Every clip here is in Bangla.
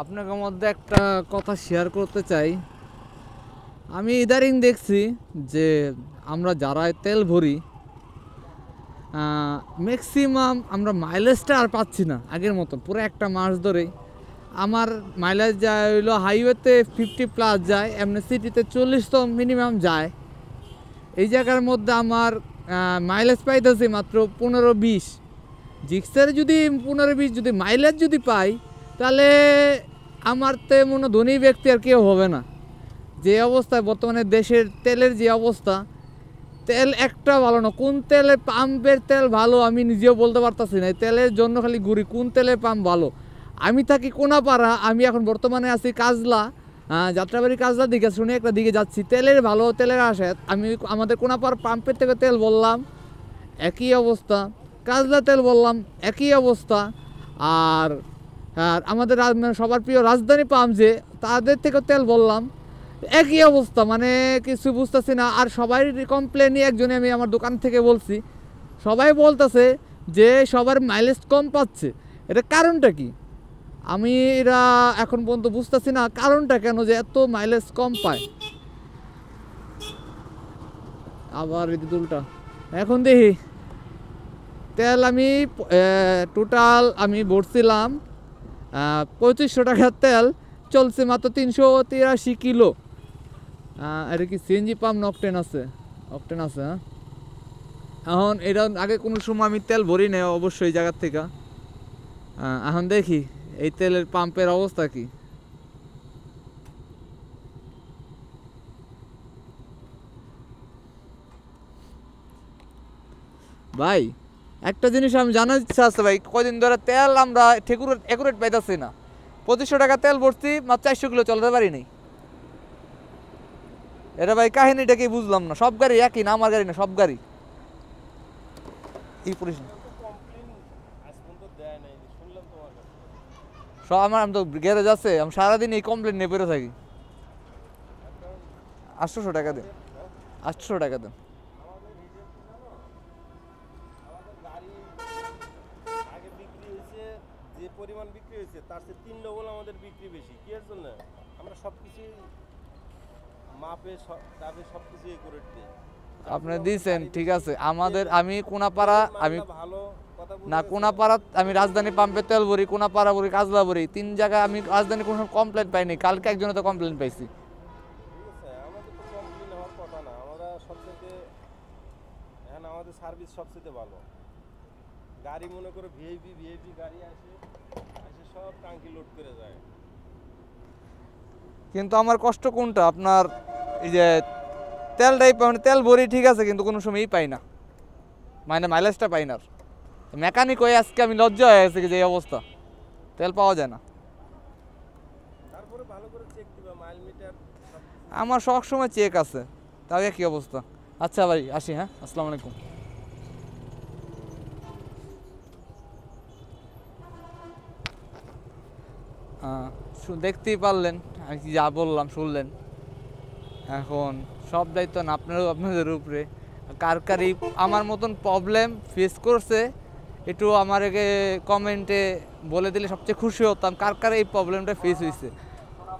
আপনাদের মধ্যে একটা কথা শেয়ার করতে চাই। আমি ইদারিং দেখছি যে আমরা যারা তেল ভরি ম্যাক্সিমাম আমরা মাইলেজটা আর পাচ্ছি না আগের মতন। পুরো একটা মাস ধরে আমার মাইলেজ যায় হইলো হাইওয়েতে 50+ যায়, এমনি সিটিতে 40 তো মিনিমাম যায়। এই জায়গার মধ্যে আমার মাইলেজ পাইতেছি মাত্র 15-20। জিক্সের যদি 15-20 যদি মাইলেজ যদি পাই তাহলে আমার তেমন ধনী ব্যক্তি আর কেউ হবে না। যে অবস্থায় বর্তমানে দেশের তেলের যে অবস্থা, তেল একটা ভালো না। কোন তেলে পাম্পের তেল ভালো আমি নিজেও বলতে পারতাছি না। তেলের জন্য খালি ঘুরি কোন তেলের পাম্প ভালো। আমি থাকি কোনাপাড়া, আমি এখন বর্তমানে আছি কাজলা, যাত্রাবাড়ি কাজলা দিকে শুনে একটা দিকে যাচ্ছি। তেলের ভালো তেলের আসে, আমি আমাদের কোনাপাড়া পাম্পের থেকে তেল বললাম একই অবস্থা, কাজলা তেল বললাম একই অবস্থা। আর আমাদের সবার প্রিয় রাজধানী পাম্প যে তাদের থেকে তেল বললাম একই অবস্থা। মানে কিছু বুঝতেছি না। আর সবাই কমপ্লেনই একজনে আমি আমার দোকান থেকে বলছি, সবাই বলতেছে যে সবার মাইলেজ কম পাচ্ছে। এটা কারণটা কি আমি এরা এখন পর্যন্ত বুঝতেছি না, কারণটা কেন যে এত মাইলেজ কম পায়। আবার উল্টা এখন দেখি তেল আমি টোটাল আমি ভরছিলাম 3500 টাকার তেল, চলছে মাত্র 383 কিলো। এটা কি সিএনজি পাম্প না অকটেন আছে? অকটেন আছে। হ্যাঁ, এখন এটা আগে কোনো সময় আমি তেল ভরি নেই অবশ্যই এই জায়গার থেকে। এখন দেখি এই তেলের পাম্পের অবস্থা কি। ভাই একটা জিনিস আমি জানার ইচ্ছা আছে ভাই, কদিন ধরে তেল আমরা একুরেট পাইতেছি না। 2500 টাকা তেল ভরছি, মাত্র 400 কিলো চলতে পারিনি। এটা ভাই কাহিনীটা কি বুঝলাম না। সব গাড়ি একই না, আমার গাড়ি না, সব গাড়ি এই পুলিশ সব আমার। আমি তো গ্যারেজ আছে, আমি সারাদিন এই কমপ্লেন নিয়ে বেরো থাকি। 800 টাকা দেন, 800 টাকা দেন। যে পরিমাণ বিক্রি হয়েছে তার চেয়ে 3 ডবল আমাদের বিক্রি বেশি। কি এর জন্য? আমরা সবকিছু মাপে তাবে সবকিছু একুরেট দিই। আপনি দিয়েছেন ঠিক আছে। আমাদের আমি কোনাপাড়া, আমি ভালো কথা না কোনাপাড়া, আমি রাজধানী পাম্পে তেল ভরি, কোনাপাড়া ভরি, কাজলা ভরি, 3 জায়গায় আমি রাজধানী কোনো কমপ্লেন পাইনি। কালকে একজনে তো কমপ্লেন পাইছি। ঠিক আছে, আমাদের তো কমপ্লেন হওয়ার কথা না। আমরা সবচেয়ে এখন আমাদের সার্ভিস সবচেয়ে ভালো। গাড়ি মনে করে ভিআইপি গাড়ি আসে সব টাঙ্কি লোড করে যায়। কিন্তু আমার কষ্ট কোনটা, আপনার এই যে তেলটাই মানে তেল ভরি ঠিক আছে কিন্তু কোনো সময়ই পাই না, মানে মাইলেজটা পাই না। মেকানিক হয়ে আজকে আমি লজ্জা হয়ে গেছে যে এই অবস্থা, তেল পাওয়া যায় না। তারপরে ভালো করে চেক দিবা মাইল মিটার। আমার সব সময় চেক আছে, তাও একই অবস্থা। আচ্ছা ভাই আসি, হ্যাঁ, আসসালামু আলাইকুম। দেখতেই পারলেন আমি কি যা বললাম, শুনলেন। এখন সব দায়িত্ব না আপনাদের উপরে। কার আমার মতন প্রবলেম ফেস করছে একটু আমাকে কমেন্টে বলে দিলে সবচেয়ে খুশি হতাম, কার এই প্রবলেমটা ফেস হয়েছে।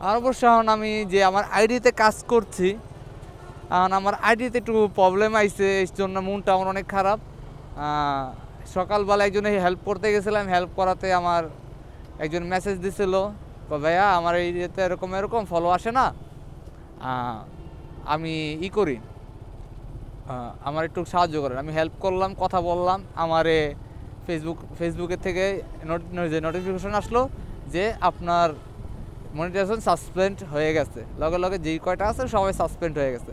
আর অবশ্য এখন আমি যে আমার আইডিতে কাজ করছি, এখন আমার আইডিতে একটু প্রবলেম আইছে, এই জন্য মনটা আমার অনেক খারাপ। সকালবেলা একজনে হেল্প করতে গেছিলাম, হেল্প করাতে আমার একজন মেসেজ দিছিল, ভাইয়া আমার এই ইয়েতে এরকম ফলো আসে না, আমি করি, আমার একটু সাহায্য করেন। আমি হেল্প করলাম, কথা বললাম। আমারে ফেসবুকের থেকে নোটিফিকেশন আসলো যে আপনার মনিটাইজেশন সাসপেন্ড হয়ে গেছে। লগে লগে যেই কয়টা আছে সবাই সাসপেন্ড হয়ে গেছে।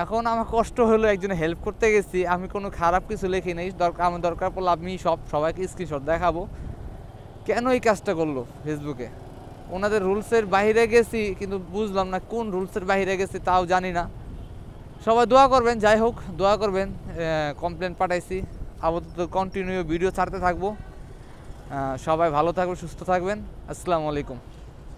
এখন আমার কষ্ট হলো, একজনে হেল্প করতে গেছি, আমি কোনো খারাপ কিছু লিখি নেই। আমার দরকার পড়লে আমি সবাইকে স্ক্রিনশট দেখাবো। কেন এই কাজটা করলো ফেসবুকে? ওনাদের রুলসের বাইরে গেছি, কিন্তু বুঝলাম না কোন রুলসের বাইরে গেছি, তাও জানি না। সবাই দোয়া করবেন, যাই হোক দোয়া করবেন। কমপ্লেন পাঠাইছি, আপাতত কন্টিনিউ ভিডিও ছাড়তে থাকবো। সবাই ভালো থাকবেন, সুস্থ থাকবেন। আসসালামু আলাইকুম।